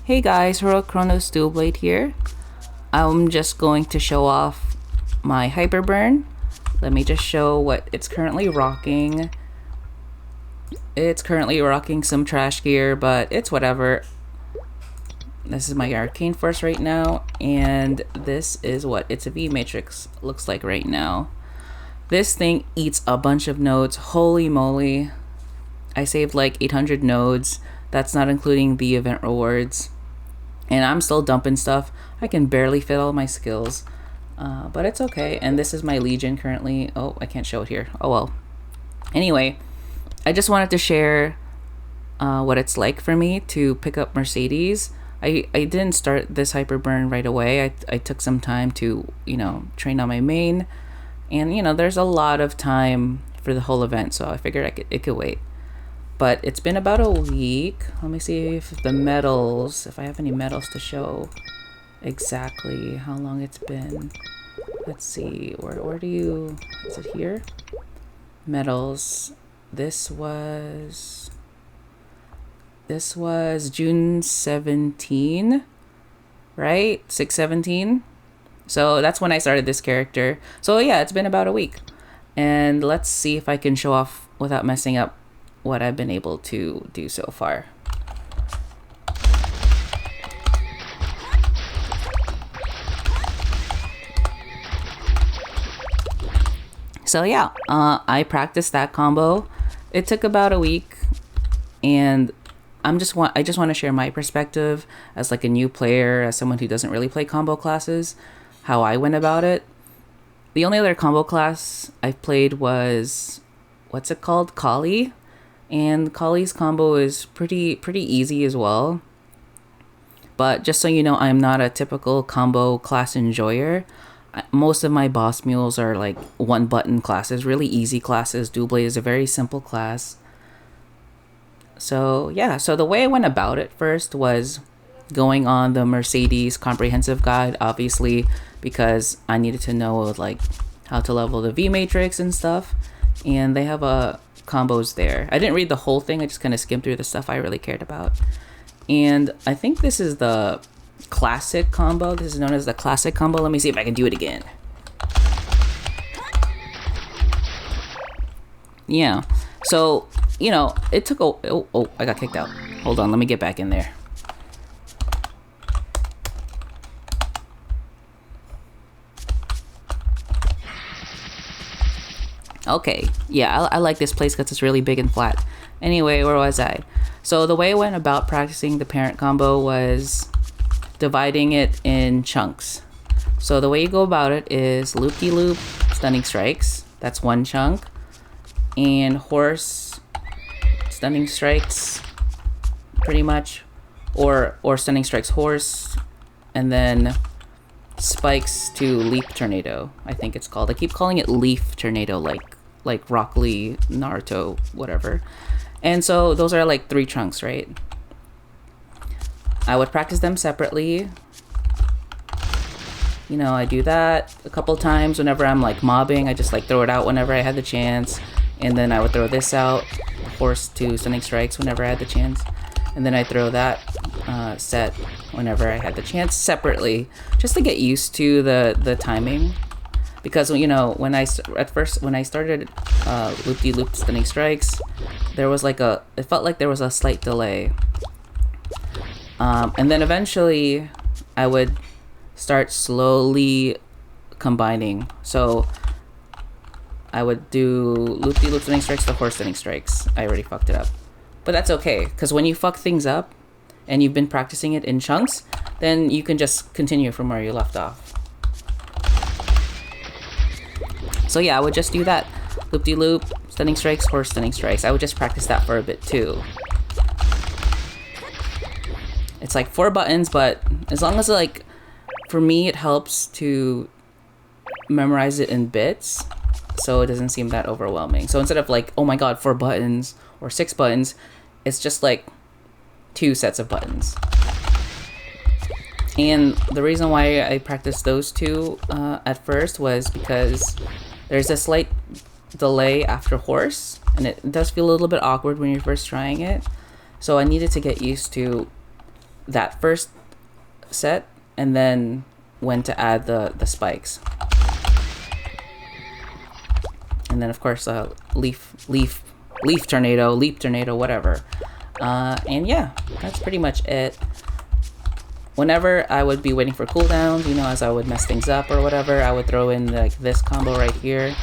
Hey guys, Kronos Blade here. I'm just going to show off my Hyperburn. Let me just show what it's currently rocking. It's currently rocking some trash gear, but it's whatever. This is my Arcane Force right now, and this is what its V matrix looks like right now. This thing eats a bunch of nodes. Holy moly. I saved like 800 nodes. That's not including the event rewards. And I'm still dumping stuff. I can barely fit all my skills. But it's okay. And this is my Legion currently. Oh, I can't show it here. Oh well. Anyway, I just wanted to share what it's like for me to pick up Mercedes. I didn't start this Hyperburn right away. I took some time to, train on my main. And, there's a lot of time for the whole event. So I figured it could wait. But it's been about a week. Let me see if I have any medals to show exactly how long it's been. Let's see, is it here? Medals. This was June 17, right? 6/17. So that's when I started this character. So yeah, it's been about a week. And let's see if I can show off without messing up what I've been able to do so far. So yeah, I practiced that combo. It took about a week, and I just want to share my perspective as like a new player, as someone who doesn't really play combo classes, how I went about it. The only other combo class I've played was, what's it called? Kali. And Kali's combo is pretty easy as well. But just so you know, I'm not a typical combo class enjoyer. Most of my boss mules are like one button classes, really easy classes. Doublé is a very simple class. So yeah, so the way I went about it first was going on the Mercedes comprehensive guide, obviously, because I needed to know like how to level the V matrix and stuff. And they have combos there. I didn't read the whole thing. I just kind of skimmed through the stuff I really cared about. And I think this is the classic combo. This is known as the classic combo. Let me see if I can do it again. Yeah. So, it took I got kicked out. Hold on, let me get back in there. Okay, yeah, I like this place because it's really big and flat. Anyway, where was I? So the way I went about practicing the parent combo was dividing it in chunks. So the way you go about it is loop-de-loop, stunning strikes. That's one chunk. And horse, stunning strikes, pretty much. Or stunning strikes horse. And then spikes to leap tornado, I think it's called. I keep calling it leaf tornado, like Rock Lee, Naruto, whatever. And so those are like 3 chunks, right? I would practice them separately. I do that a couple times whenever I'm like mobbing. I just like throw it out whenever I had the chance. And then I would throw this out, horse to stunning strikes whenever I had the chance. And then I throw that set whenever I had the chance separately, just to get used to the timing. Because when I started loop-de-loop stunning strikes, there was it felt like there was a slight delay. And then eventually I would start slowly combining. So I would do loop-de-loop stunning strikes to horse stunning strikes. I already fucked it up. But that's okay, because when you fuck things up and you've been practicing it in chunks, then you can just continue from where you left off. So yeah, I would just do that. Loop-de-loop, stunning strikes, horse stunning strikes. I would just practice that for a bit too. It's like 4 buttons, but as long as for me, it helps to memorize it in bits, so it doesn't seem that overwhelming. So instead of oh my god, 4 buttons or 6 buttons, it's just 2 sets of buttons. And the reason why I practiced those 2 at first was because there's a slight delay after horse, and it does feel a little bit awkward when you're first trying it. So I needed to get used to that first set and then when to add the spikes. And then of course leaf tornado, leap tornado, whatever. And yeah, that's pretty much it. Whenever I would be waiting for cooldowns, you know, as I would mess things up or whatever, I would throw in like this combo right here.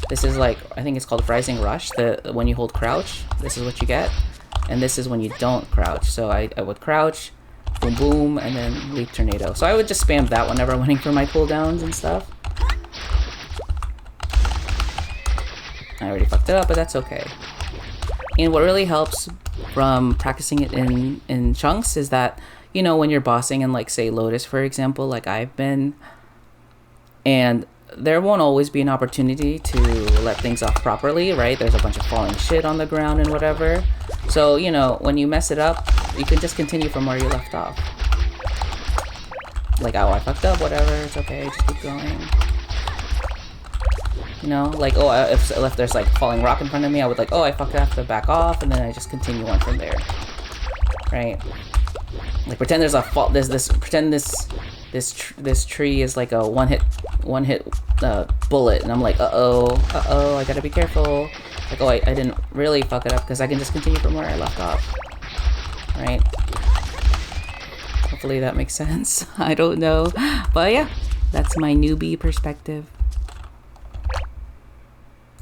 This is like, I think it's called Rising Rush. When you hold crouch, this is what you get. And this is when you don't crouch. So I would crouch, boom boom, and then leap tornado. So I would just spam that whenever I'm waiting for my cooldowns and stuff. I already fucked it up, but that's okay. And what really helps from practicing it in chunks is that, you know, when you're bossing in, like, say, Lotus, for example, like I've been, and there won't always be an opportunity to let things off properly, right? There's a bunch of falling shit on the ground and whatever. So, you know, when you mess it up, you can just continue from where you left off. Like, oh, I fucked up, whatever, it's okay, just keep going. You know, like, oh, if there's, like, falling rock in front of me, I would, like, oh, I fucked up, I have to back off, and then I just continue on from there. Right? Like, pretend there's a fault. Pretend this tree is like a one hit bullet, and I'm like, uh oh, I gotta be careful. Like, oh, I didn't really fuck it up because I can just continue from where I left off. Right? Hopefully that makes sense. I don't know, but yeah, that's my newbie perspective.